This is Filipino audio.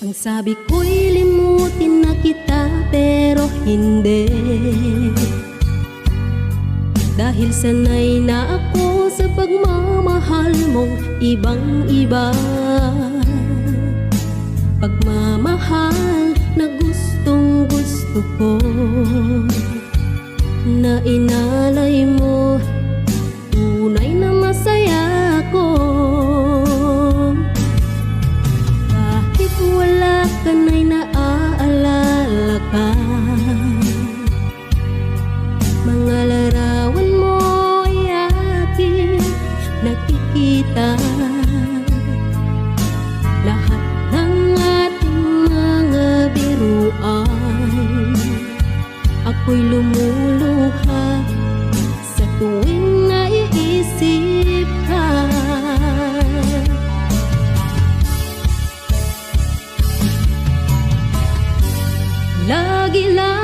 Ang sabi ko'y limutin na kita, pero hindi. Dahil sanay na ako sa pagmamahal mong ibang-iba. Pagmamahal na gustong gusto ko, na inalay mo, tunay na masaya ko. Kahit wala ka na'y naaalala ka, mga larawan mo ay aking nakikita. Lahat ng ating mga biruan, ako'y lumuluha sa tuwing naiisip ka. Lagi lang